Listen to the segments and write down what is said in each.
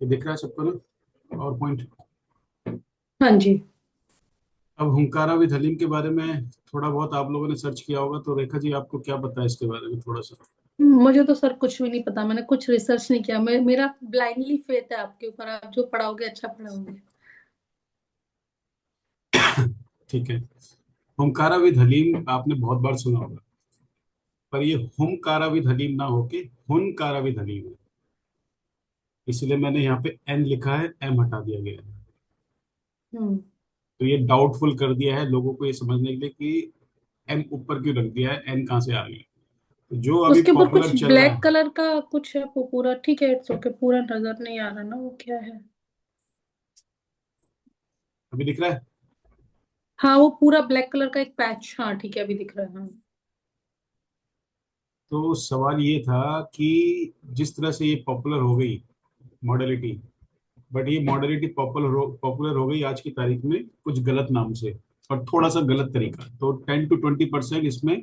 ये दिख रहा है सबको ना? और पॉइंट। हाँ जी। अब हुंकारा विद हलीम के बारे में थोड़ा बहुत आप लोगों ने सर्च किया होगा, तो रेखा जी आपको क्या पता है इसके बारे में थोड़ा सा? मुझे तो सर कुछ भी नहीं पता, मैंने कुछ रिसर्च नहीं किया। मेरा ब्लाइंडली फेथ है आपके ऊपर, आप जो पढ़ाओगे अच्छा पढ़ाओगे। ठीक है। हुंकारा विद हलीम आपने बहुत बार सुना होगा, पर ये हुमकारा विद हलीम ना होके हुनकारा विद हलीम है। इसलिए मैंने यहाँ पे एन लिखा है, एम हटा दिया गया है। हम्म। तो ये डाउटफुल कर दिया है लोगों को ये समझने के लिए कि एम ऊपर क्यों रख दिया है, एन कहाँ से आ गई। तो जो अभी उसके ऊपर कुछ पॉपुलर चल रहा ब्लैक है। कलर का कुछ है, वो पूरा ठीक है, इट्स ओके, पूरा नजर नहीं आ रहा ना वो क्या है। अभी दिख रहा है? हाँ, वो पूरा ब्लैक कलर का एक पैच, हाँ ठीक है, अभी दिख रहा है, हाँ। तो सवाल ये था कि जिस तरह से ये पॉपुलर हो गई मॉडलिटी, बट ये मॉडलिटी पॉपुलर हो गई आज की तारीख में कुछ गलत नाम से और थोड़ा सा गलत तरीका। तो 10 to 20% इसमें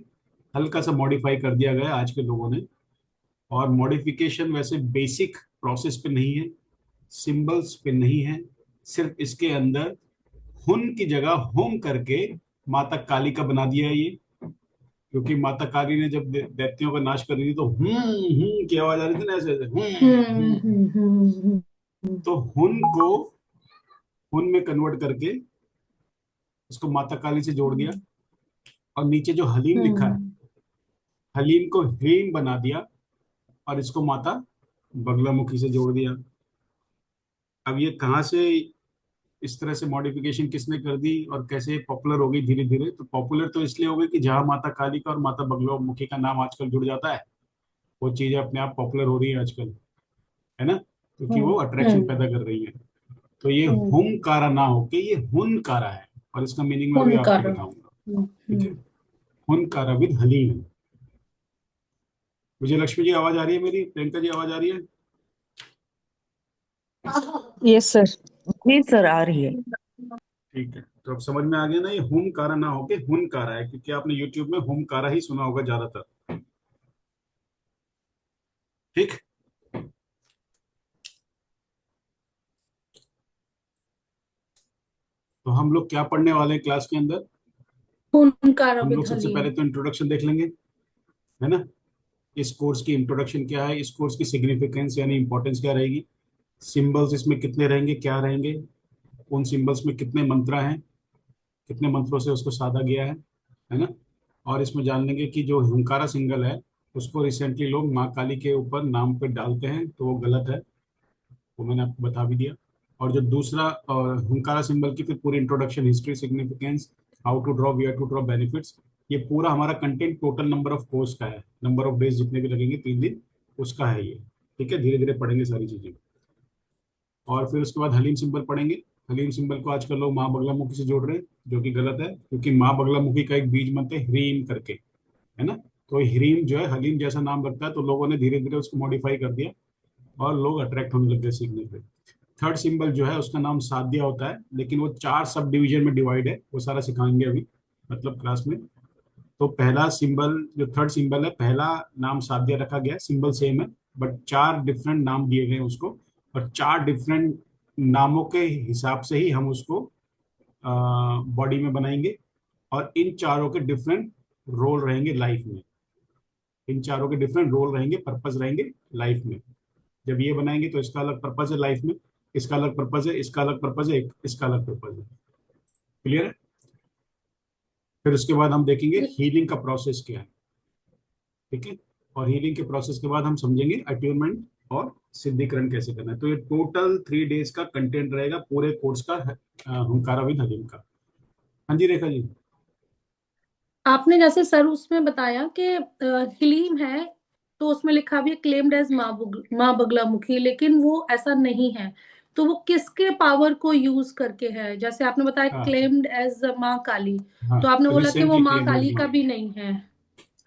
हल्का सा मॉडिफाई कर दिया गया आज के लोगों ने। और मॉडिफिकेशन वैसे बेसिक प्रोसेस पे नहीं है, सिंबल्स पे नहीं है, सिर्फ इसके अंदर हुन की जगह होम करके माता काली का बना दिया है ये। क्योंकि माता काली ने जब दैत्यों का नाश कर रही थी तो की आवाज आ रही थी ना, ऐसे ऐसे हम्म। तो हुन को हुन में कन्वर्ट करके इसको माता काली से जोड़ दिया। और नीचे जो हलीम लिखा है, हम्म। हलीम को हीम बना दिया और इसको माता बगलामुखी से जोड़ दिया। अब ये कहाँ से इस तरह से मॉडिफिकेशन किसने कर दी और कैसे पॉपुलर हो गई धीरे धीरे? तो पॉपुलर तो इसलिए हो गई कि जहां माता काली का और माता बगलामुखी का नाम आजकल जुड़ जाता है, वो चीजें अपने आप पॉपुलर हो रही है आजकल, है ना? क्योंकि वो हम्म। अट्रैक्शन हम्म। पैदा कर रही है। तो ये हम्म। हुम कारा ना होके ये हुन कारा है। और इसका मीनिंग मैं अभी आपको हुनकारा। बताऊंगा। ठीक है। हुन कारा विद हलीम है। मुझे लक्ष्मी जी आवाज आ रही है मेरी? प्रियंका जी आवाज आ रही है? Yes sir. जी सर, आ रही है। ठीक है, तो अब समझ में आ गया ना, ये हुम कारा ना होके हुन कारा है, क्योंकि आपने यूट्यूब में हुम कारा ही सुना होगा ज्यादातर। ठीक। तो हम लोग क्या पढ़ने वाले हैं क्लास के अंदर? हुनकारा हम लोग विद सबसे हलीम। पहले तो इंट्रोडक्शन देख लेंगे, है ना? इस कोर्स की इंट्रोडक्शन क्या है, इस कोर्स की सिग्निफिकेंस यानी इंपॉर्टेंस क्या रहेगी, सिंबल्स इसमें कितने रहेंगे, क्या रहेंगे, उन सिंबल्स में कितने मंत्र हैं, कितने मंत्रों से उसको साधा गया है ना? और इसमें जान लेंगे कि जो हुंकारा सिंगल है उसको रिसेंटली लोग माँ काली के ऊपर नाम पे डालते हैं, तो वो गलत है। वो मैंने आपको बता भी दिया। और जो दूसरा हुंकारा सिंबल की फिर पूरी introduction, history, significance, how to draw, where to draw, benefits, ये पूरा हमारा content total number of course का है, नंबर ऑफ डेज जितने भी लगेंगे 3 दिन, उसका है ये। ठीक है, धीरे धीरे पढ़ेंगे सारी चीजें। और फिर उसके बाद हलीम सिंबल पढ़ेंगे। हलीम सिंबल को आजकल लोग माँ बगलामुखी से जोड़ रहे हैं, जो कि गलत है, क्योंकि माँ बगलामुखी का एक बीज मंत्र है ह्रीम करके, है ना? तो ह्रीम जो है हलीम जैसा नाम रखता है, तो लोगों ने धीरे धीरे उसको मॉडिफाई कर दिया और लोग अट्रैक्ट होने लग गए सीखने पे। थर्ड सिंबल जो है उसका नाम साध्या होता है, लेकिन वो 4 सब डिवीजन में डिवाइड है, वो सारा सिखाएंगे अभी मतलब क्लास में। तो पहला सिंबल, जो थर्ड सिंबल है, पहला नाम साध्या रखा गया, सिंबल सेम है, बट 4 डिफरेंट नाम दिए गए हैं उसको। और 4 डिफरेंट नामों के हिसाब से ही हम उसको बॉडी में बनाएंगे। और इन चारों के डिफरेंट रोल रहेंगे लाइफ में। इन चारों के डिफरेंट रोल रहेंगे, पर्पस रहेंगे लाइफ में। जब ये बनाएंगे तो इसका अलग पर्पस है लाइफ में, इसका अलग पर्पस है, इसका अलग पर्पस है, इसका अलग पर्पस है। क्लियर है? फिर उसके बाद हम देखेंगे हीलिंग का प्रोसेस क्या है। ठीक है। और हीलिंग के प्रोसेस के बाद हम समझेंगे अट्यूनमेंट और सिद्धिकरण कैसे करना है। तो ये टोटल 3 डेज का कंटेंट रहेगा पूरे कोर्स का, हुंकारा विद हलीम का। हाँ जी रेखा जी। आपने जैसे सर उसमें बताया कि हलीम है, तो उसमें लिखा भी है क्लेम्ड एज माँ बगलामुखी, लेकिन वो ऐसा नहीं है। तो वो किसके पावर को यूज करके है? जैसे आपने बताया हाँ क्लेम्ड एज माँ काली, हाँ, तो आपने बोला कि वो रिसेंटली माँ क्लेम काली का भी नहीं है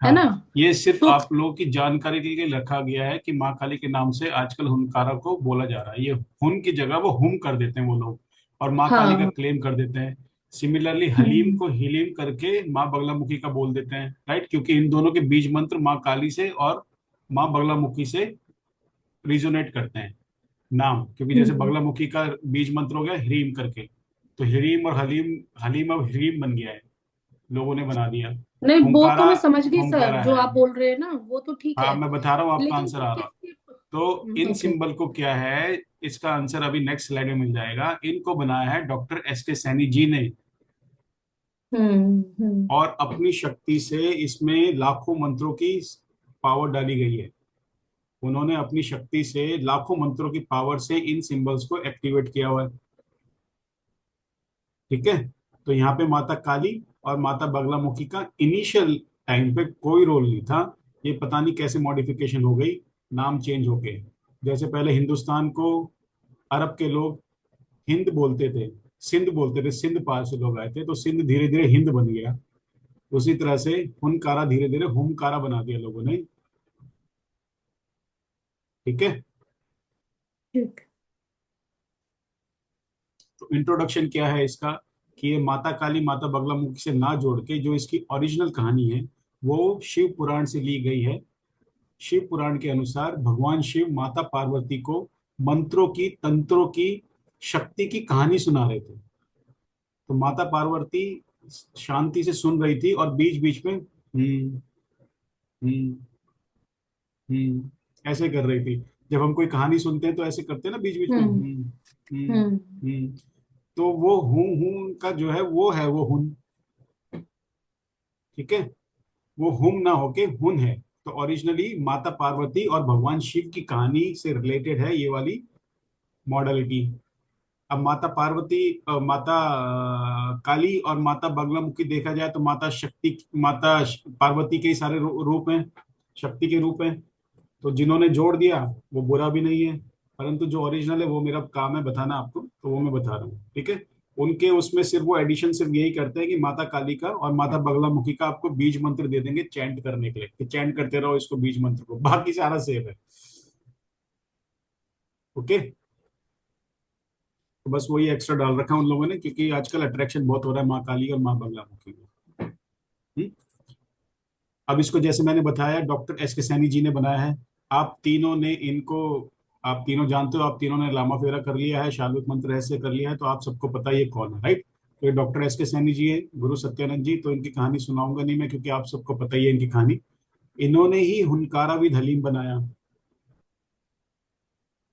हाँ, ना? ये सिर्फ तो आप लोगों की जानकारी के लिए रखा गया है कि माँ काली के नाम से आजकल हुनकारा को बोला जा रहा है। ये हुन की जगह वो हुम कर देते हैं वो लोग, और माँ काली का हाँ। क्लेम कर देते हैं। सिमिलरली हलीम हम्म। को हिलीम करके माँ बगलामुखी का बोल देते हैं, राइट? क्योंकि इन दोनों के बीज मंत्र माँ काली से और माँ बगलामुखी से रिजोनेट करते हैं। नाम, क्योंकि जैसे बगलामुखी का बीज मंत्र हो गया ह्रीम करके, तो ह्रीम और हलीम, हलीम अब ह्रीम बन गया है, लोगों ने बना दिया। नहीं, वो तो हुंकारा, मैं समझ गई सर, हुंकारा जो है। आप बोल रहे हैं ना वो तो ठीक हाँ है। मैं बता रहा हूँ, आपका लेकिन आंसर वो आ रहा। किसके? तो इन ओके। सिंबल को क्या है, इसका आंसर अभी नेक्स्ट स्लाइड में मिल जाएगा। इनको बनाया है डॉक्टर एस के सैनी जी ने, हम्म। और अपनी शक्ति से इसमें लाखों मंत्रों की पावर डाली गई है। उन्होंने अपनी शक्ति से लाखों मंत्रों की पावर से इन सिंबल्स को एक्टिवेट किया हुआ है। ठीक है। तो यहाँ पे माता काली और माता बगलामुखी का इनिशियल टाइम पे कोई रोल नहीं था। ये पता नहीं कैसे मॉडिफिकेशन हो गई, नाम चेंज होके। जैसे पहले हिंदुस्तान को अरब के लोग हिंद बोलते थे, सिंध बोलते थे, सिंध पार से लोग आए थे, तो सिंध धीरे धीरे हिंद बन गया। उसी तरह से हुनकारा धीरे धीरे हुमकारा बना दिया लोगों ने। ठीक है। ठीक। तो इंट्रोडक्शन क्या है इसका, कि ये माता काली माता बगलामुखी से ना जोड़ के जो इसकी ओरिजिनल कहानी है वो शिव पुराण से ली गई है। शिव पुराण के अनुसार भगवान शिव माता पार्वती को मंत्रों की, तंत्रों की, शक्ति की कहानी सुना रहे थे। तो माता पार्वती शांति से सुन रही थी और बीच बीच में हम्म ऐसे कर रही थी। जब हम कोई कहानी सुनते हैं तो ऐसे करते हैं ना बीच बीच में हम्म। हम्म। हम्म। तो वो हूं का जो है वो है वो हुन। ठीक है। वो हुम ना होके हुन है। तो ओरिजिनली माता पार्वती और भगवान शिव की कहानी से रिलेटेड है ये वाली मॉडलिटी। अब माता पार्वती, माता काली और माता बगलामुखी देखा जाए तो माता शक्ति, पार्वती के ही सारे रूप हैं, शक्ति के रूप हैं। तो जिन्होंने जोड़ दिया वो बुरा भी नहीं है, परंतु जो ओरिजिनल है वो मेरा काम है बताना आपको, तो वो मैं बता रहा हूँ। ठीक है। उनके उसमें सिर्फ वो एडिशन सिर्फ यही करते हैं कि माता काली का और माता बगलामुखी का आपको बीज मंत्र दे देंगे चैंट करने के लिए, कि चैंट करते रहो इसको बीज मंत्र को, बाकी सारा सेम है। ओके। तो बस वही एक्स्ट्रा डाल रखा है उन लोगों ने, क्योंकि आजकल अट्रैक्शन बहुत हो रहा है माँ काली और माँ बगलामुखी में। हम्म? अब इसको जैसे मैंने बताया डॉक्टर एस के सैनी जी ने बनाया है। आप तीनों ने इनको, आप तीनों जानते हो, आप तीनों ने लामा फेरा कर लिया है, शाल्विक मंत्र रहस्य कर लिया है, तो आप सबको पता ही है कौन है, राइट। तो ये डॉक्टर एस के सैनी जी है, गुरु सत्यानंद जी। तो इनकी कहानी सुनाऊंगा नहीं मैं, क्योंकि आप सबको पता ही है इनकी कहानी। इन्होंने ही हुनकारा विद हलीम बनाया।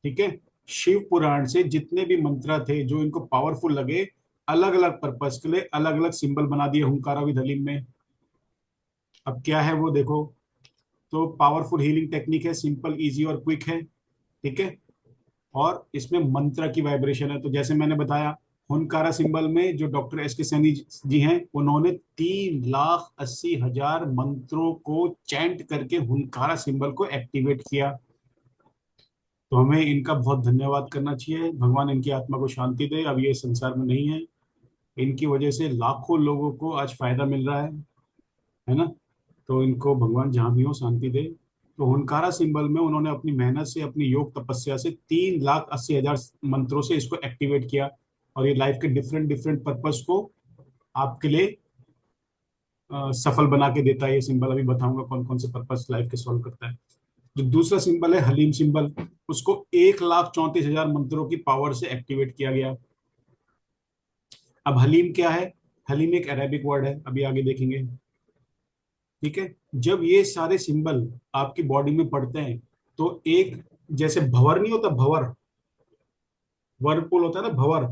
ठीक है। शिव पुराण से जितने भी मंत्र थे जो इनको पावरफुल लगे, अलग अलग पर्पस के लिए अलग अलग सिंबल बना दिए हुनकारा विद हलीम में। अब क्या है वो देखो। तो पावरफुल हीलिंग टेक्निक है, सिंपल इजी और क्विक है। ठीक है। और इसमें मंत्र की वाइब्रेशन है। तो जैसे मैंने बताया, हुनकारा सिंबल में जो डॉक्टर एस के सैनी जी हैं, उन्होंने 3,80,000 मंत्रों को चैंट करके हुनकारा सिंबल को एक्टिवेट किया। तो हमें इनका बहुत धन्यवाद करना चाहिए। भगवान इनकी आत्मा को शांति दे, अब ये संसार में नहीं है। इनकी वजह से लाखों लोगों को आज फायदा मिल रहा है ना। तो इनको भगवान जहां भी हो शांति दे। तो हुनकारा सिंबल में उन्होंने अपनी मेहनत से, अपनी योग तपस्या से 3,80,000 मंत्रों से इसको एक्टिवेट किया। और ये लाइफ के डिफरेंट डिफरेंट पर्पस को आपके लिए सफल बना के देता है। ये सिंबल अभी बताऊंगा कौन कौन से पर्पस लाइफ के सॉल्व करता है। जो दूसरा सिंबल है हलीम सिंबल, उसको 1,34,000 मंत्रों की पावर से एक्टिवेट किया गया। अब हलीम क्या है, हलीम एक अरेबिक वर्ड है, अभी आगे देखेंगे। ठीक है। जब ये सारे सिंबल आपकी बॉडी में पड़ते हैं तो एक, जैसे भंवर नहीं होता, भंवर, वर्लपूल होता है ना भंवर,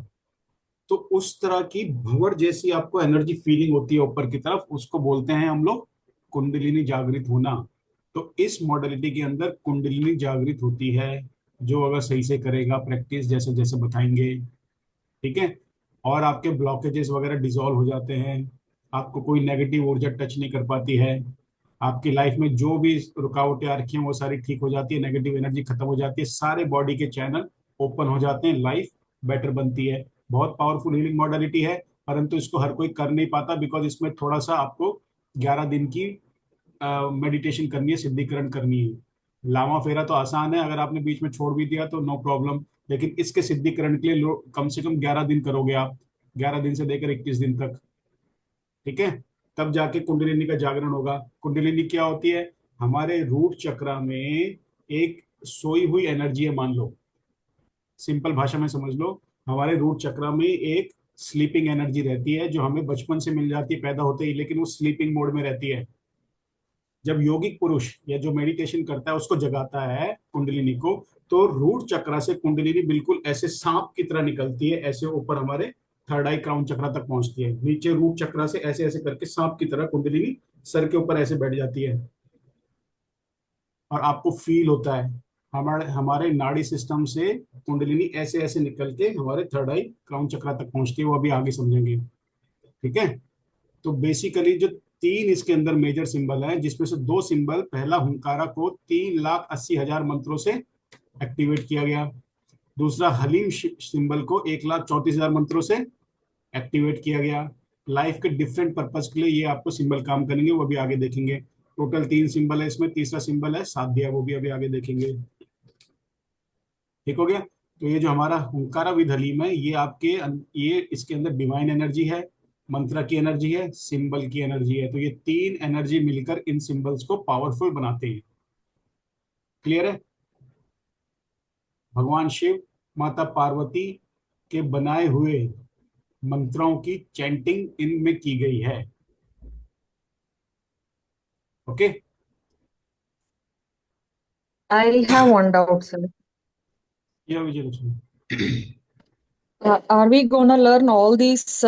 तो उस तरह की भंवर जैसी आपको एनर्जी फीलिंग होती है ऊपर की तरफ, उसको बोलते हैं हम लोग कुंडलिनी जागृत होना। तो इस मॉडलिटी के अंदर कुंडलिनी जागृत होती है, जो अगर सही से करेगा प्रैक्टिस जैसे जैसे बताएंगे। ठीक है। और आपके ब्लॉकेजेस वगैरह डिसॉल्व हो जाते हैं, आपको कोई नेगेटिव ऊर्जा टच नहीं कर पाती है। आपकी लाइफ में जो भी रुकावटें आ रखी हैं वो सारी ठीक हो जाती है, नेगेटिव एनर्जी खत्म हो जाती है, सारे बॉडी के चैनल ओपन हो जाते हैं, लाइफ बेटर बनती है। बहुत पावरफुल हीलिंग मॉडलिटी है, परंतु इसको हर कोई कर नहीं पाता, बिकॉज इसमें थोड़ा सा आपको 11 दिन की मेडिटेशन करनी है, सिद्धिकरण करनी है। लामा फेरा तो आसान है, अगर आपने बीच में छोड़ भी दिया तो नो प्रॉब्लम। लेकिन इसके सिद्धिकरण के लिए कम से कम 11 दिन करोगे आप, 11 दिन से लेकर 21 दिन तक। ठीक है। तब जाके कुंडलिनी का जागरण होगा। कुंडलिनी क्या होती है, हमारे रूट चक्रा में एक सोई हुई एनर्जी है मान लो। सिंपल भाषा में समझ लो, हमारे रूट चक्र में एक स्लीपिंग एनर्जी रहती है जो हमें बचपन से मिल जाती है पैदा होते ही, लेकिन वो स्लीपिंग मोड में रहती है। जब योगिक पुरुष या जो मेडिटेशन करता है उसको जगाता है कुंडलिनी को, तो रूट चक्र से कुंडलिनी बिल्कुल ऐसे सांप की तरह निकलती है, ऐसे ऊपर हमारे थर्ड आई क्राउन चक्र तक पहुंचती है, नीचे रूट चक्र से ऐसे ऐसे करके सांप की तरह कुंडलिनी सर के ऊपर ऐसे बैठ जाती है। और आपको फील होता है हमारे हमारे नाड़ी सिस्टम से कुंडलिनी ऐसे ऐसे निकल के हमारे थर्ड आई क्राउन चक्र तक पहुंचती है, वो अभी आगे समझेंगे। ठीक है। तो बेसिकली जो तीन इसके अंदर मेजर सिंबल हैं, जिसमें से दो सिंबल, पहला हुंकारा को 3,80,000 मंत्रों से एक्टिवेट किया गया, दूसरा हलीम सिंबल को 1,34,000 मंत्रों से एक्टिवेट किया गया। लाइफ के डिफरेंट पर्पज के लिए ये आपको सिंबल काम करेंगे, वो भी आगे देखेंगे। टोटल तीन सिंबल है इसमें, तीसरा सिंबल है साध्या, वो भी अभी आगे देखेंगे। ठीक हो गया। तो ये जो हमारा हुंकारा विद हलीम है, ये आपके ये इसके अंदर डिवाइन एनर्जी है, मंत्र की एनर्जी है, सिंबल की एनर्जी है। तो ये तीन एनर्जी मिलकर इन सिंबल्स को पावरफुल बनाते हैं। क्लियर है। भगवान शिव, माता पार्वती के बनाए हुए मंत्रों की चैंटिंग इनमें की गई है। Okay. I have one doubt, sir. ये विजय Lakshmi. Are we gonna learn all these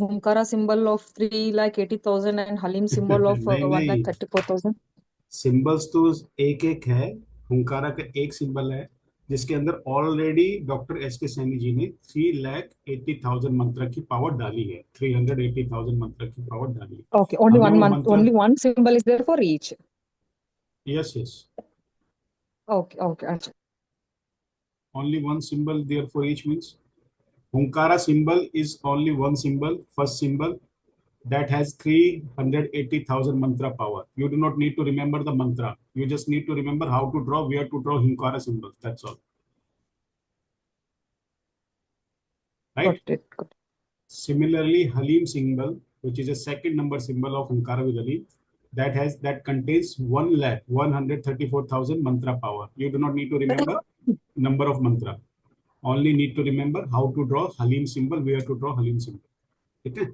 Humkara symbol of 3,80,000 and Halim symbol of नहीं नहीं, 1,34,000? सिंबल्स तो एक एक है। हुंकारा का एक सिंबल है जिसके अंदर ऑलरेडी डॉक्टर एस के सैनी जी ने 3,80,000 मंत्र की पावर डाली है, 380,000 मंत्र की पावर डाली है। Okay, only हमें one वो month, मंत्र, only one symbol is there for each. Yes yes, Okay, okay. Achha. only one symbol there for each means Hunkara symbol is only one symbol, first symbol that has 380,000 mantra power. You do not need to remember the mantra. You just need to remember how to draw, where to draw Hunkara symbols. That's all. Right? Got it. Got it. Similarly, Halim symbol, which is a second number symbol of Hunkara with Halim, that contains 1,134,000 mantra power. You do not need to remember number of mantra. Only need to remember how to draw Halim symbol, where to draw Halim symbol. ठीक है।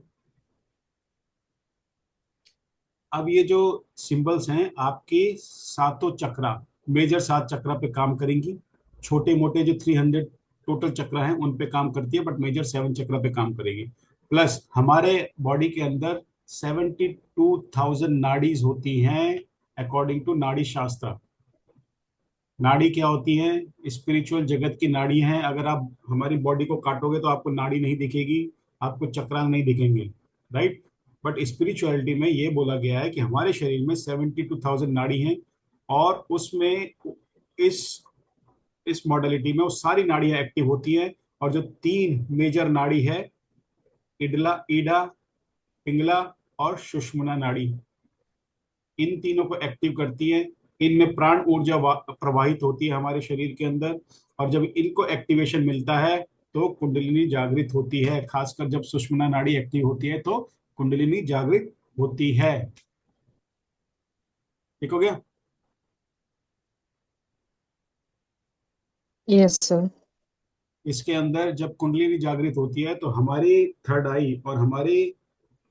अब ये जो symbols हैं आपके सातों चक्रा, major सात चक्रा पे काम करेंगी। छोटे मोटे जो 300 टोटल चक्रा हैं उन पे काम करती है, बट मेजर 7 चक्रा पे काम करेगी। प्लस हमारे बॉडी के अंदर 72,000 नाड़ीज होती हैं अकॉर्डिंग टू नाड़ी शास्त्र। नाड़ी क्या होती है? स्पिरिचुअल जगत की नाड़ी है। अगर आप हमारी बॉडी को काटोगे तो आपको नाड़ी नहीं दिखेगी, आपको चक्रांग नहीं दिखेंगे, राइट। बट स्पिरिचुअलिटी में ये बोला गया है कि हमारे शरीर में 72,000 नाड़ी हैं, और उसमें इस इस मॉडलिटी में वो सारी नाड़ियां एक्टिव होती हैं। और जो तीन मेजर नाड़ी है, इडला, ईडा, पिंगला और सुषुम्ना नाड़ी, इन तीनों को एक्टिव करती है। इनमें प्राण ऊर्जा प्रवाहित होती है हमारे शरीर के अंदर, और जब इनको एक्टिवेशन मिलता है तो कुंडलिनी जागृत होती है। खासकर जब सुषुम्ना नाड़ी एक्टिव होती है तो कुंडलिनी जागृत होती है। ठीक हो गया। Yes, sir. इसके अंदर जब कुंडलिनी जागृत होती है तो हमारी थर्ड आई और हमारे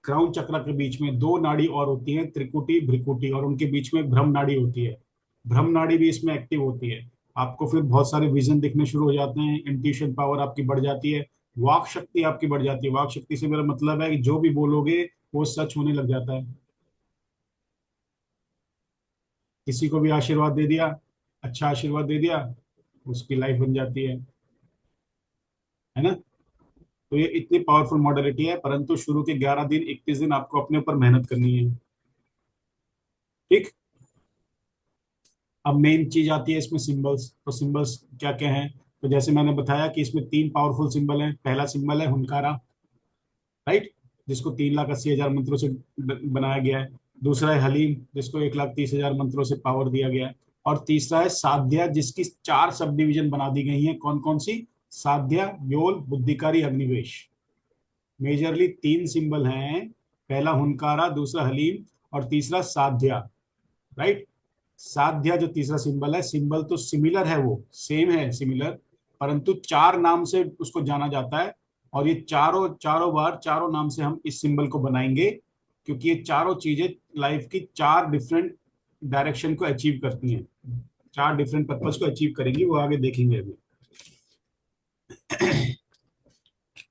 क्राउन चक्र के बीच में दो नाड़ी और होती हैं, त्रिकुटी भ्रिकुटी, और उनके बीच में भ्रम नाड़ी होती है। भ्रम नाड़ी भी इसमें एक्टिव होती है। आपको फिर बहुत सारे विजन दिखने शुरू हो जाते हैं, इंट्यूशन पावर आपकी बढ़ जाती है, वाक शक्ति आपकी बढ़ जाती है। वाक शक्ति से मेरा मतलब है कि जो भी बोलोगे वो सच होने लग जाता है। किसी को भी आशीर्वाद दे दिया, अच्छा आशीर्वाद दे दिया, उसकी लाइफ बन जाती है ना। तो ये इतनी पावरफुल मॉडलिटी है, परंतु शुरू के 11 दिन 21 दिन आपको अपने ऊपर मेहनत करनी है। ठीक। अब मेन चीज आती है इसमें सिंबल्स। तो सिंबल्स क्या क्या हैं? तो जैसे मैंने बताया कि इसमें तीन पावरफुल सिंबल हैं। पहला सिंबल है हुनकारा, राइट, जिसको 3,80,000 मंत्रों से बनाया गया है। दूसरा है हलीम, जिसको 1,30,000 मंत्रों से पावर दिया गया है। और तीसरा है साध्या, जिसकी 4 सब डिवीजन बना दी गई हैं। कौन कौन सी? साध्या, योल, बुद्धिकारी, अग्निवेश। मेजरली तीन सिंबल हैं, पहला हुनकारा, दूसरा हलीम और तीसरा साध्या, राइट। साध्या जो तीसरा सिंबल है, सिंबल तो सिमिलर है, वो सेम है, सिमिलर, परंतु चार नाम से उसको जाना जाता है। और ये चारों चारों बार चारों नाम से हम इस सिंबल को बनाएंगे, क्योंकि ये चारों चीजें लाइफ की चार डिफरेंट डायरेक्शन को अचीव करती हैं, चार डिफरेंट पर्पस को अचीव करेंगी, वो आगे देखेंगे अभी।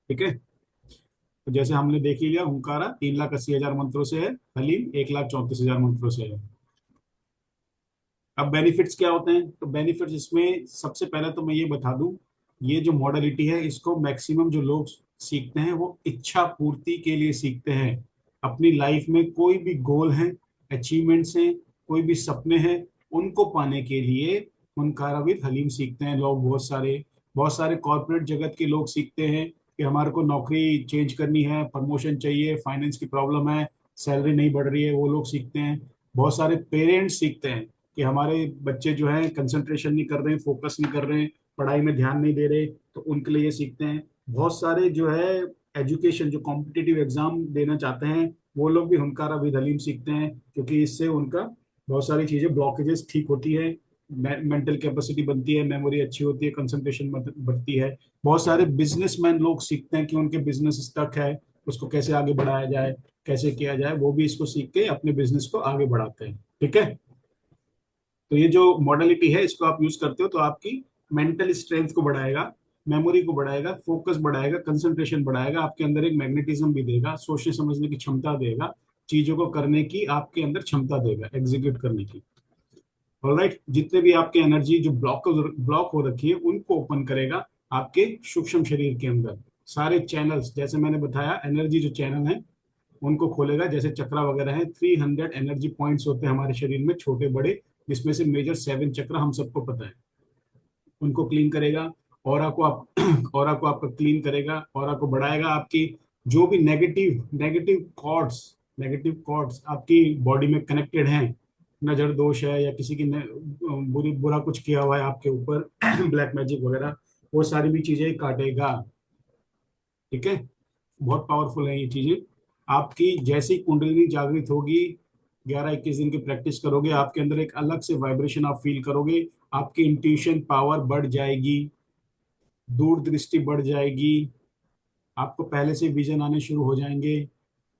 ठीक है, तो जैसे हमने देख ही लिया, हुंकारा 3,80,000 मंत्रों से है, हलीम 1,34,000 मंत्रों से है। अब बेनिफिट्स क्या होते हैं? तो बेनिफिट्स इसमें सबसे पहले तो मैं ये बता दूं, ये जो मॉडलिटी है इसको मैक्सिमम जो लोग सीखते हैं वो इच्छा पूर्ति के लिए सीखते हैं। अपनी लाइफ में कोई भी गोल है, अचीवमेंट्स हैं, कोई भी सपने हैं, उनको पाने के लिए हुनकारा विद हलीम सीखते हैं लोग। बहुत सारे कॉर्पोरेट जगत के लोग सीखते हैं कि हमारे को नौकरी चेंज करनी है, प्रमोशन चाहिए, फाइनेंस की प्रॉब्लम है, सैलरी नहीं बढ़ रही है, वो लोग सीखते हैं। बहुत सारे पेरेंट्स सीखते हैं कि हमारे बच्चे जो हैं कंसंट्रेशन नहीं कर रहे हैं, फोकस नहीं कर रहे हैं, पढ़ाई में ध्यान नहीं दे रहे, तो उनके लिए ये सीखते हैं। बहुत सारे जो है एजुकेशन, जो कॉम्पिटिटिव एग्जाम देना चाहते हैं, वो लोग भी हुनकारा विद हलीम सीखते हैं, क्योंकि इससे उनका बहुत सारी चीजें, ब्लॉकेजेस ठीक होती है, मेंटल कैपेसिटी बनती है, मेमोरी अच्छी होती है, कंसंट्रेशन बढ़ती है। बहुत सारे बिजनेसमैन लोग सीखते हैं कि उनके बिजनेस स्टक है, उसको कैसे आगे बढ़ाया जाए, कैसे किया जाए, वो भी इसको सीख के अपने बिजनेस को आगे बढ़ाते हैं। ठीक है, तो ये जो मॉडलिटी है इसको आप यूज करते हो तो आपकी मेंटल स्ट्रेंथ को बढ़ाएगा, मेमोरी को बढ़ाएगा, फोकस बढ़ाएगा, कंसंट्रेशन बढ़ाएगा, आपके अंदर एक मैग्नेटिज्म भी देगा, सोचने समझने की क्षमता देगा, चीजों को करने की आपके अंदर क्षमता देगा, एग्जीक्यूट करने की। ऑलराइट, जितने भी आपके एनर्जी जो ब्लॉक हो रखी है उनको ओपन करेगा आपके सूक्ष्म शरीर के अंदर। सारे चैनल्स, जैसे मैंने बताया, एनर्जी जो चैनल है उनको खोलेगा, जैसे चक्रा वगैरह है, 300 एनर्जी पॉइंट्स होते हैं हमारे शरीर में, छोटे बड़े, जिसमें से मेजर 7 चक्र हम सबको पता है, उनको क्लीन करेगा। ऑरा को आप ऑरा को आपका क्लीन करेगा, ऑरा को बढ़ाएगा। आपकी जो भी नेगेटिव नेगेटिव कॉर्ड्स आपकी बॉडी में कनेक्टेड हैं, नजर दोष है या किसी की बुरा कुछ किया हुआ है आपके ऊपर ब्लैक मैजिक वगैरह, वो सारी भी चीजें काटेगा। ठीक है, बहुत पावरफुल है ये चीजें। आपकी जैसी कुंडलिनी जागृत होगी, 11-21 दिन की प्रैक्टिस करोगे, आपके अंदर एक अलग से वाइब्रेशन आप फील करोगे, आपकी इंट्यूशन पावर बढ़ जाएगी, दूरदृष्टि बढ़ जाएगी, आपको पहले से विजन आने शुरू हो जाएंगे,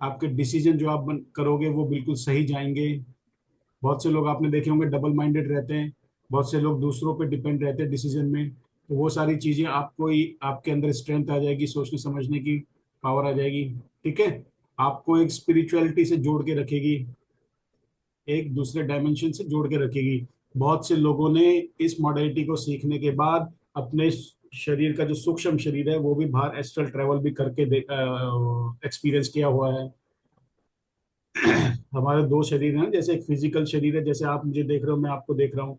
आपके डिसीजन जो आप करोगे वो बिल्कुल सही जाएंगे। बहुत से लोग आपने देखे होंगे डबल माइंडेड रहते हैं, बहुत से लोग दूसरों पे डिपेंड रहते हैं डिसीजन में, तो वो सारी चीजें आपको ही, आपके अंदर स्ट्रेंथ आ जाएगी, सोचने समझने की पावर आ जाएगी। ठीक है, आपको एक स्पिरिचुअलिटी से जोड़ के रखेगी, एक दूसरे डायमेंशन से जोड़ के रखेगी। बहुत से लोगों ने इस मॉडलिटी को सीखने के बाद अपने शरीर का जो सूक्ष्म शरीर है वो भी बाहर एस्ट्रल ट्रेवल भी करके एक्सपीरियंस किया हुआ है। हमारे दो शरीर हैं, जैसे एक फिजिकल शरीर है, जैसे आप मुझे देख रहे हो, मैं आपको देख रहा हूँ,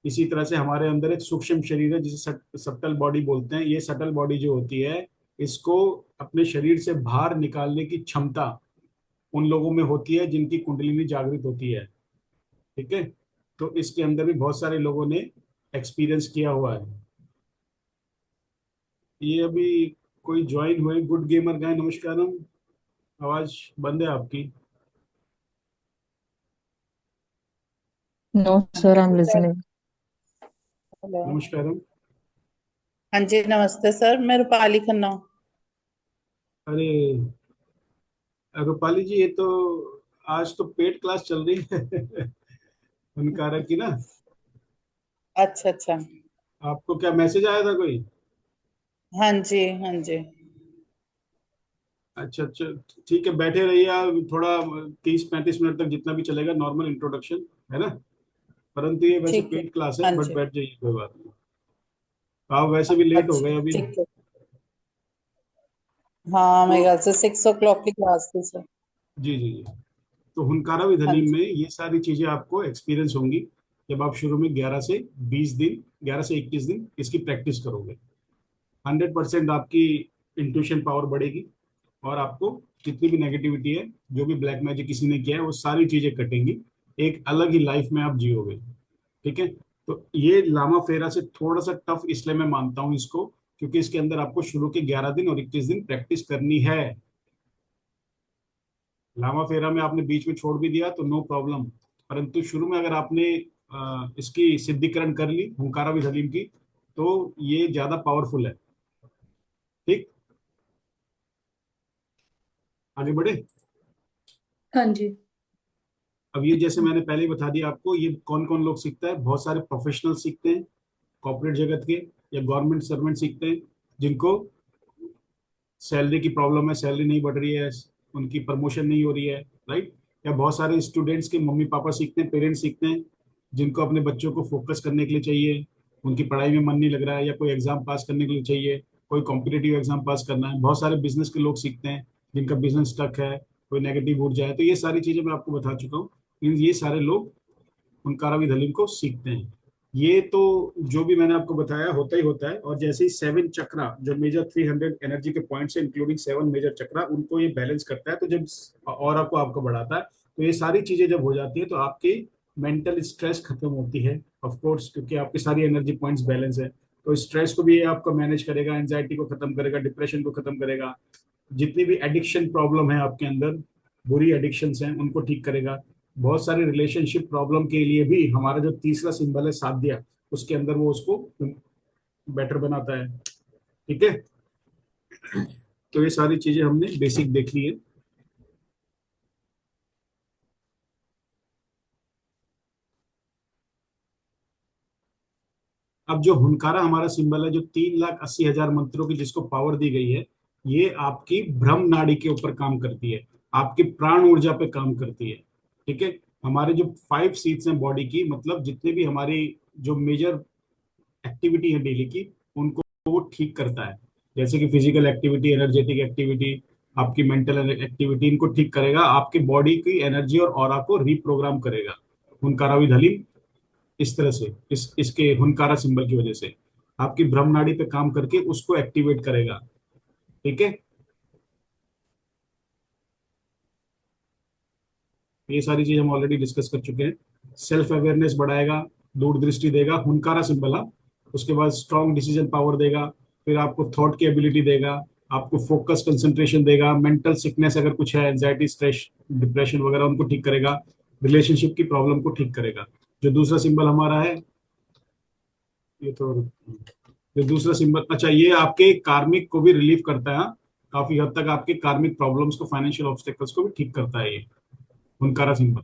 इसी तरह से हमारे अंदर एक सूक्ष्म शरीर है जिसे सटल बॉडी बोलते हैं। ये सटल बॉडी जो होती है, इसको अपने शरीर से बाहर निकालने की क्षमता उन लोगों में होती है जिनकी कुंडलिनी जागृत होती है। ठीक है, तो इसके अंदर भी बहुत सारे लोगों ने एक्सपीरियंस किया हुआ है। ये अभी कोई ज्वाइन हुए, गुड गेमर गाय, नमस्कारम, आवाज बंद है आपकी। No, sir, I'm listening. Hello. नमस्कारम। हाँ जी, नमस्ते सर, मैं रूपाली खन्ना हूँ। अरे रूपाली जी, ये तो आज तो पेड क्लास चल रही है हुनकारा की ना। अच्छा अच्छा। आपको क्या मैसेज आया था कोई? हाँ जी हाँ जी। अच्छा अच्छा, ठीक है, बैठे रहिए आप थोड़ा, 30-35 मिनट तक जितना भी चलेगा, नॉर्मल इंट्रोडक्शन है ना। परंतु ये वैसे ठीक है। पेड क्लास है, हाँ बट जी। बैठ जाइए, कोई बात नहीं। आप वैसे भी लेट हो अच्छा गए अभी। ठीक है। हाँ, तो मेरे ख्याल से 6 o'clock की क्लास थी सर। जी जी जी, तो हुनकारा विद हाँ हलीम जी। में ये सारी चीजें आपको एक्सपीरियंस होंगी जब आप शुरू में 11 से 20 दिन, 11 से 21 दिन इसकी प्रैक्टिस करोगे। 100% आपकी इंट्यूशन पावर बढ़ेगी, और आपको जितनी भी नेगेटिविटी है, जो भी ब्लैक मैजिक किसी ने किया है, वो सारी चीजें कटेंगी, एक अलग ही लाइफ में आप जियोगे। ठीक है, तो ये लामा फेरा से थोड़ा सा टफ इसलिए मैं मानता हूं इसको, क्योंकि इसके अंदर आपको शुरू के 11 दिन और 21 दिन प्रैक्टिस करनी है। लामा फेरा में आपने बीच में छोड़ भी दिया तो नो प्रॉब्लम, परंतु शुरू में अगर आपने इसकी सिद्धिकरण कर ली हुंकारा विद हलीम की, तो ये ज्यादा पावरफुल है। ठीक, आगे बढ़े। हाँ जी। अब ये जैसे मैंने पहले ही बता दिया आपको, ये कौन कौन लोग सीखता है, बहुत सारे प्रोफेशनल सीखते हैं कॉर्पोरेट जगत के, या गवर्नमेंट सर्वेंट सीखते हैं जिनको सैलरी की प्रॉब्लम है, सैलरी नहीं बढ़ रही है, उनकी प्रमोशन नहीं हो रही है, राइट। या बहुत सारे स्टूडेंट्स के मम्मी पापा सीखते हैं, पेरेंट्स सीखते हैं जिनको अपने बच्चों को फोकस करने के लिए चाहिए, उनकी पढ़ाई में मन नहीं लग रहा है, या कोई एग्जाम पास करने के लिए चाहिए, कोई कॉम्पिटेटिव एग्जाम पास करना है। बहुत सारे बिजनेस के लोग सीखते हैं जिनका बिजनेस स्टक है, कोई नेगेटिव ऊर्जा है। तो ये सारी चीजें मैं आपको बता चुका हूँ, ये सारे लोग उनकारा विधलिन को सीखते हैं। ये तो जो भी मैंने आपको बताया होता ही होता है। और जैसे ही 7 चक्रा, जो मेजर 300 एनर्जी के पॉइंट्स है इंक्लूडिंग 7 मेजर चक्रा, उनको ये बैलेंस करता है। तो जब और आपको आपको बढ़ाता है, तो ये सारी चीजें जब हो जाती है तो आपकी मेंटल स्ट्रेस खत्म होती है, ऑफ कोर्स, क्योंकि आपकी सारी एनर्जी पॉइंट्स बैलेंस है। तो स्ट्रेस को भी ये आपको मैनेज करेगा, एंजाइटी को खत्म करेगा, डिप्रेशन को खत्म करेगा, जितनी भी एडिक्शन प्रॉब्लम है आपके अंदर, बुरी एडिक्शंस हैं, उनको ठीक करेगा। बहुत सारी रिलेशनशिप प्रॉब्लम के लिए भी हमारा जो तीसरा सिंबल है साध्या, उसके अंदर वो उसको बेटर बनाता है। ठीक है, तो ये सारी चीजें हमने बेसिक देख ली है। अब जो हुनकारा हमारा सिंबल है, जो 3,80,000 मंत्रों की जिसको पावर दी गई है, ये आपकी ब्रह्म नाड़ी के ऊपर काम करती है, आपकी प्राण ऊर्जा पे काम करती है। ठीक है, हमारे जो 5 सीट्स हैं बॉडी की, मतलब जितने भी हमारी जो मेजर एक्टिविटी है डेली की, उनको वो ठीक करता है। जैसे कि फिजिकल एक्टिविटी, एनर्जेटिक एक्टिविटी, आपकी मेंटल एक्टिविटी, इनको ठीक करेगा, आपकी बॉडी की एनर्जी और ऑरा को रिप्रोग्राम करेगा। हुनकारावी धलिन इस तरह से, इसके हुनकारा सिंबल की वजह से आपकी ब्रह्म नाड़ी पे काम करके उसको एक्टिवेट करेगा। ठीक है, ये सारी चीज हम ऑलरेडी डिस्कस कर चुके हैं। सेल्फ अवेयरनेस बढ़ाएगा, दूरदृष्टि देगा, हुनकारा सिंबल। हाँ, उसके बाद स्ट्रॉन्ग डिसीजन पावर देगा, फिर आपको थॉट की एबिलिटी देगा, आपको फोकस कंसंट्रेशन देगा, मेंटल सिकनेस अगर कुछ है, एंजाइटी, स्ट्रेस, डिप्रेशन वगैरह, उनको ठीक करेगा, रिलेशनशिप की प्रॉब्लम को ठीक करेगा। जो दूसरा सिंबल हमारा है, ये तो, जो दूसरा सिंबल, अच्छा, ये आपके कार्मिक को भी रिलीव करता है। हाँ, काफी हद तक आपके कार्मिक प्रॉब्लम्स को, फाइनेंशियल ऑब्स्टेकल्स को भी ठीक करता है ये हुनकारा सिंबल।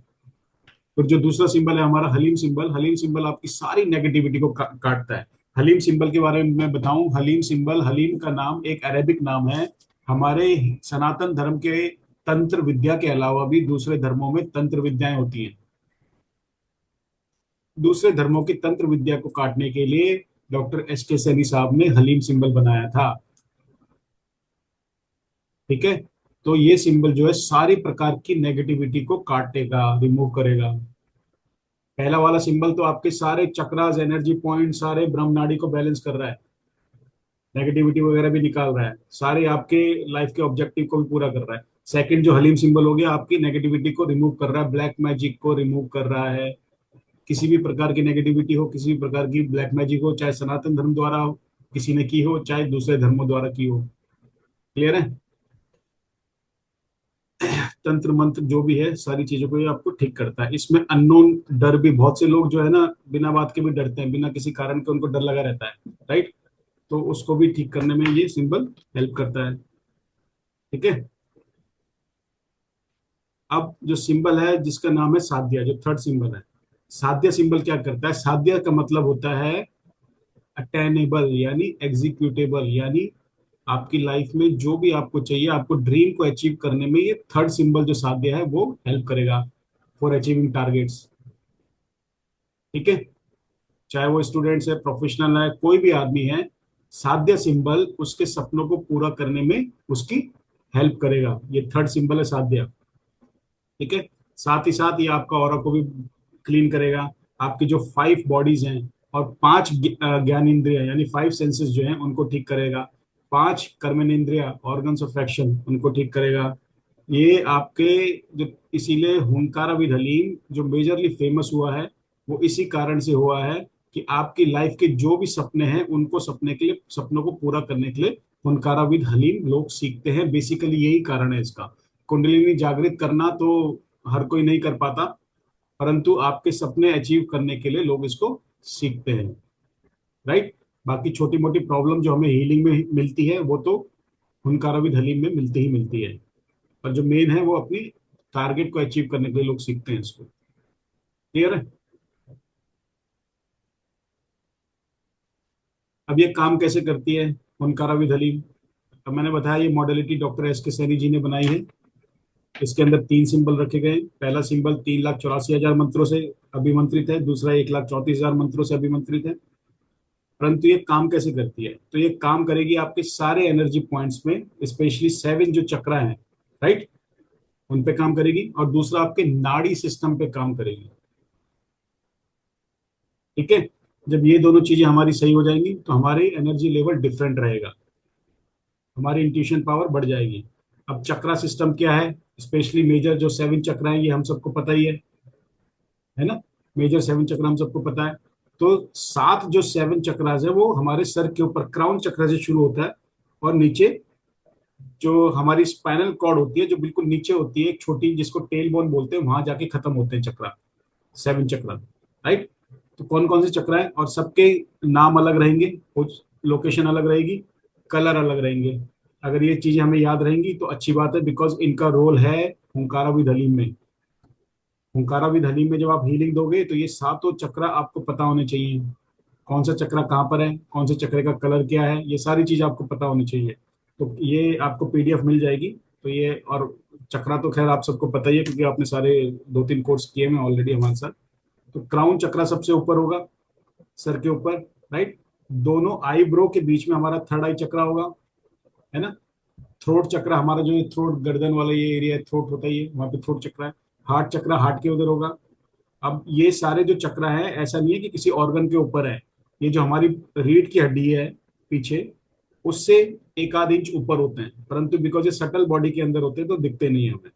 फिर जो दूसरा सिंबल है हमारा हलीम सिंबल, हलीम सिंबल आपकी सारी नेगेटिविटी को काटता है। हलीम सिंबल के बारे में मैं बताऊं, हलीम सिंबल, हलीम का नाम एक अरेबिक नाम है। हमारे सनातन धर्म के तंत्र विद्या के अलावा भी दूसरे धर्मों में तंत्र विद्याएं होती हैं। दूसरे धर्मों की तंत्र विद्या को काटने के लिए डॉक्टर एस के सैनी साहब ने हलीम सिंबल बनाया था। ठीक है, तो ये सिंबल जो है सारी प्रकार की नेगेटिविटी को काटेगा, रिमूव करेगा। पहला वाला सिंबल तो आपके सारे चक्रास, एनर्जी पॉइंट, सारे ब्रह्म नाड़ी को बैलेंस कर रहा है, नेगेटिविटी वगैरह भी निकाल रहा है, सारे आपके लाइफ के ऑब्जेक्टिव को भी पूरा कर रहा है। सेकंड जो हलीम सिंबल हो गया, आपकी नेगेटिविटी को रिमूव कर रहा है, ब्लैक मैजिक को रिमूव कर रहा है। किसी भी प्रकार की नेगेटिविटी हो, किसी भी प्रकार की ब्लैक मैजिक हो, चाहे सनातन धर्म द्वारा हो, किसी ने की हो, चाहे दूसरे धर्मों द्वारा की हो। क्लियर है, तंत्र मंत्र जो भी है, सारी चीजों को ये आपको ठीक करता है। इसमें अननोन डर भी, बहुत से लोग जो है ना बिना बात के भी डरते हैं, बिना किसी कारण के उनको डर लगा रहता है, राइट। तो उसको भी ठीक करने में ये सिंबल हेल्प करता है। ठीक है, अब जो सिंबल है जिसका नाम है साध्या, जो थर्ड सिंबल है, साध्या सिंबल क्या करता है? साध्या का मतलब होता है अटेनेबल, यानी एग्जीक्यूटेबल, यानी आपकी लाइफ में जो भी आपको चाहिए, आपको ड्रीम को अचीव करने में ये थर्ड सिंबल जो साध्य है वो हेल्प करेगा फॉर अचीविंग टारगेट्स। ठीक है, चाहे वो स्टूडेंट्स है, प्रोफेशनल है, कोई भी आदमी है, साध्य सिंबल उसके सपनों को पूरा करने में उसकी हेल्प करेगा। ये थर्ड सिंबल है साध्य। ठीक है, साथ ही साथ ये आपका ऑरा को भी क्लीन करेगा। आपकी जो 5 बॉडीज हैं और 5 ज्ञान इंद्रिया, यानी 5 सेंसेस जो हैं, उनको ठीक करेगा। 5 कर्मेंद्रिया, ऑर्गन्स ऑफ एक्शन, उनको ठीक करेगा। ये आपके जो, इसीलिए हुंकारा विद हलीम जो मेजरली फेमस हुआ है, वो इसी कारण से हुआ है कि आपकी लाइफ के जो भी सपने हैं, उनको सपने के लिए, सपनों को पूरा करने के लिए हुनकारा विद हलीम लोग सीखते हैं। बेसिकली यही कारण है इसका। कुंडलिनी जागृत करना तो हर कोई नहीं कर पाता, परंतु आपके सपने अचीव करने के लिए लोग इसको सीखते हैं, राइट। बाकी छोटी मोटी प्रॉब्लम जो हमें हीलिंग में मिलती है वो तो हुनकाराविद हलीम में मिलती ही मिलती है, पर जो मेन है वो अपनी टारगेट को अचीव करने के लिए लोग सीखते हैं इसको। क्लियर है? अब ये काम कैसे करती है हुनकाराविद हलीम? अब मैंने बताया ये मॉडलिटी डॉक्टर एस के सैनी जी ने बनाई है। इसके अंदर 3 सिंबल रखे गए। पहला सिंबल 3,84,000 मंत्रों से अभिमंत्रित है, दूसरा 1,34,000 मंत्रों से अभिमंत्रित है। परंतु ये काम कैसे करती है? तो ये काम करेगी आपके सारे एनर्जी पॉइंट्स में, स्पेशली 7 जो चक्रा है, राइट, उन पे काम करेगी। और दूसरा आपके नाड़ी सिस्टम पे काम करेगी। ठीक है, जब ये दोनों चीजें हमारी सही हो जाएंगी तो हमारी एनर्जी लेवल डिफरेंट रहेगा, हमारी इंट्यूशन पावर बढ़ जाएगी। अब चक्रा सिस्टम क्या है? स्पेशली मेजर जो 7 चक्रा है ये हम सबको पता ही है ना? मेजर 7 चक्र हम सबको पता है। तो 7 जो 7 चक्रास है वो हमारे सर के ऊपर क्राउन चक्र से शुरू होता है, और नीचे जो हमारी स्पाइनल कॉर्ड होती है जो बिल्कुल नीचे होती है, एक छोटी जिसको टेल बोन बोलते हैं, वहां जाके खत्म होते हैं चक्रा, 7 चक्रा, राइट। तो कौन कौन से चक्र है, और सबके नाम अलग रहेंगे, कुछ लोकेशन अलग रहेगी, कलर अलग रहेंगे। अगर ये चीजें हमें याद रहेंगी तो अच्छी बात है, बिकॉज इनका रोल है हुंकाराविद हलीम में। हुंकाराविद हलीम में जब आप हीलिंग दोगे तो ये सातों चक्र आपको पता होने चाहिए। कौन सा चक्र कहाँ पर है, कौन से चक्र का कलर क्या है, ये सारी चीज आपको पता होनी चाहिए। तो ये आपको पीडीएफ मिल जाएगी। तो ये, और चक्रा तो खैर आप सबको पता ही है क्योंकि आपने सारे 2-3 कोर्स किए हैं ऑलरेडी हमारे साथ। तो क्राउन चक्रा सबसे ऊपर होगा सर के ऊपर, राइट। दोनों आईब्रो के बीच में हमारा थर्ड आई चक्रा होगा, है ना। थ्रोट चक्र हमारा जो है, थ्रोट गर्दन वाला ये एरिया है, थ्रोट होता है ये, वहां पे थ्रोट चक्र है। हार्ट चक्र हार्ट के उधर होगा। अब ये सारे जो चक्र है, ऐसा नहीं है कि किसी ऑर्गन के ऊपर है, ये जो हमारी रीढ़ की हड्डी है पीछे, उससे 1 आध इंच ऊपर होते हैं, परंतु बिकॉज ये सटल बॉडी के अंदर होते हैं तो दिखते नहीं है हमें।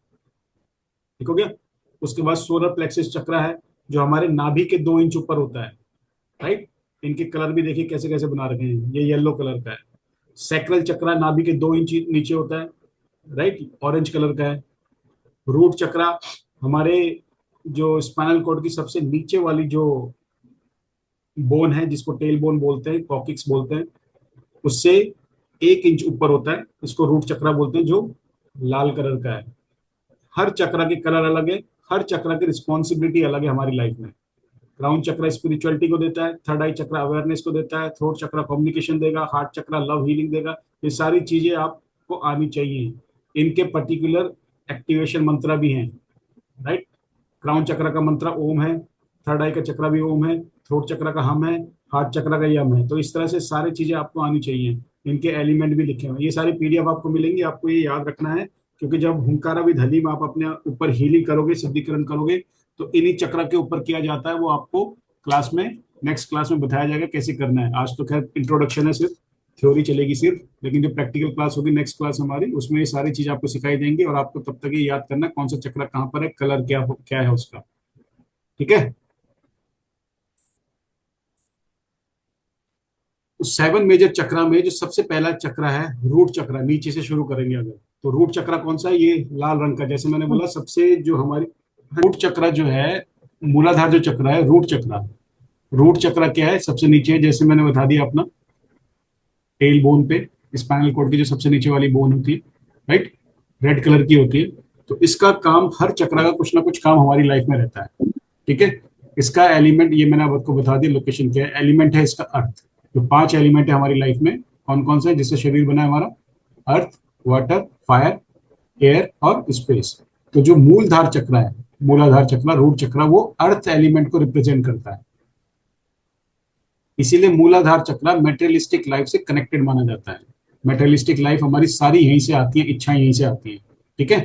ठीक हो गया। उसके बाद सोलर प्लेक्सिस चक्र है जो हमारे नाभि के 2 इंच ऊपर होता है, राइट। इनके कलर भी देखिए कैसे कैसे बना रखे हैं, ये येलो कलर का है। सैक्रल चक्र नाभि के 2 इंच नीचे होता है, राइट, ऑरेंज कलर का है। रूट चक्र हमारे जो स्पाइनल कॉर्ड की सबसे नीचे वाली जो बोन है, जिसको टेल बोन बोलते हैं, कॉकिक्स बोलते हैं, उससे 1 इंच ऊपर होता है, इसको रूट चक्र बोलते हैं, जो लाल कलर का है। हर चक्र के कलर अलग है, हर चक्र की रिस्पॉन्सिबिलिटी अलग है हमारी लाइफ में। क्राउन चक्र स्पिरिचुअलिटी को देता है, थर्ड आई चक्र अवेयरनेस को देता है, थ्रोट चक्र कम्युनिकेशन देगा, हार्ट चक्र लव हीलिंग देगा। ये सारी चीजें आपको आनी चाहिए। इनके पर्टिकुलर एक्टिवेशन मंत्र भी हैं, राइट। क्राउन चक्र का मंत्र ओम है, थर्ड आई का चक्र भी ओम है, थ्रोट चक्र का हम है, हार्ट चक्र का यम है। तो इस तरह से सारी चीजें आपको आनी चाहिए। इनके एलिमेंट भी लिखे हुए, ये सारी पीडीएफ आपको मिलेंगी, आपको ये याद रखना है। क्योंकि जब हुंकाराविद हलीम आप अपने ऊपर हीलिंग करोगे, सिद्धीकरण करोगे, तो इन्हीं चक्र के ऊपर किया जाता है। वो आपको क्लास में, नेक्स्ट क्लास में बताया जाएगा कैसे करना है। आज तो खैर इंट्रोडक्शन है, सिर्फ थ्योरी चलेगी सिर्फ, लेकिन जो प्रैक्टिकल क्लास होगी नेक्स्ट क्लास हमारी, उसमें ये सारी चीज आपको सिखाई देंगे। और आपको तब तक ये याद करना है कौन सा चक्र कहाँ पर है, कलर क्या है उसका। ठीक है। तो 7 मेजर चक्र में जो सबसे पहला चक्र है रूट चक्र, नीचे से शुरू करेंगे अगर, तो रूट चक्र कौन सा है? ये लाल रंग का, जैसे मैंने बोला सबसे जो हमारी रूट चक्र जो है, मूलाधार जो चक्र है, रूट चक्र। रूट चक्र क्या है? सबसे नीचे, जैसे मैंने बता दिया अपना, टेल बोन पे, स्पाइनल कॉर्ड की जो सबसे नीचे वाली बोन होती है, राइट, रेड कलर की होती है। तो इसका काम, हर चक्र का कुछ ना कुछ काम हमारी लाइफ में रहता है। ठीक है। इसका एलिमेंट, ये मैंने आपको बता दिया, लोकेशन क्या है, एलिमेंट है इसका अर्थ। जो 5 एलिमेंट है हमारी लाइफ में, कौन कौन सा है, जिससे शरीर बना है हमारा? अर्थ, वाटर, फायर, एयर और स्पेस। तो जो मूलधार चक्र है, मूलाधार चक्र, रूट चक्र, वो अर्थ एलिमेंट को रिप्रेजेंट करता है। इसीलिए मूलाधार चक्र मेटेरियलिस्टिक लाइफ से कनेक्टेड माना जाता है। मेटेरियलिस्टिक लाइफ हमारी सारी यहीं से आती है, इच्छाएं यहीं से आती है। ठीक है।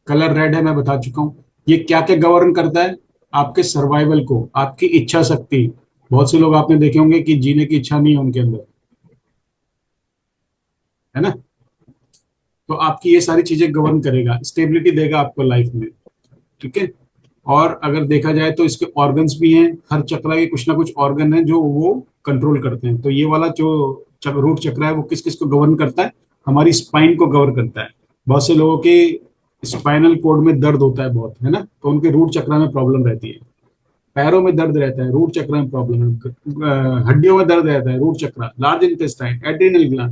कलर रेड है, मैं बता चुका हूं। ये क्या क्या गवर्न करता है? आपके सर्वाइवल को, आपकी इच्छा शक्ति। बहुत से लोग आपने देखे होंगे कि जीने की इच्छा नहीं है उनके अंदर, है ना। तो आपकी ये सारी चीजें गवर्न करेगा, स्टेबिलिटी देगा आपको लाइफ में। ठीक है। और अगर देखा जाए तो इसके ऑर्गन्स भी हैं, हर चक्र के कुछ ना कुछ ऑर्गन है जो वो कंट्रोल करते हैं। तो ये वाला जो रूट चक्र है वो किस किस को गवर्न करता है? हमारी स्पाइन को गवर्न करता है। बहुत से लोगों के स्पाइनल कोड में दर्द होता है बहुत, है ना, तो उनके रूट चक्र में प्रॉब्लम रहती है। पैरों में दर्द रहता है, रूट चक्र में प्रॉब्लम है, हड्डियों में दर्द रहता है, रूट चक्र, लार्ज इंटेस्टाइन, एड्रिनल ग्लैंड,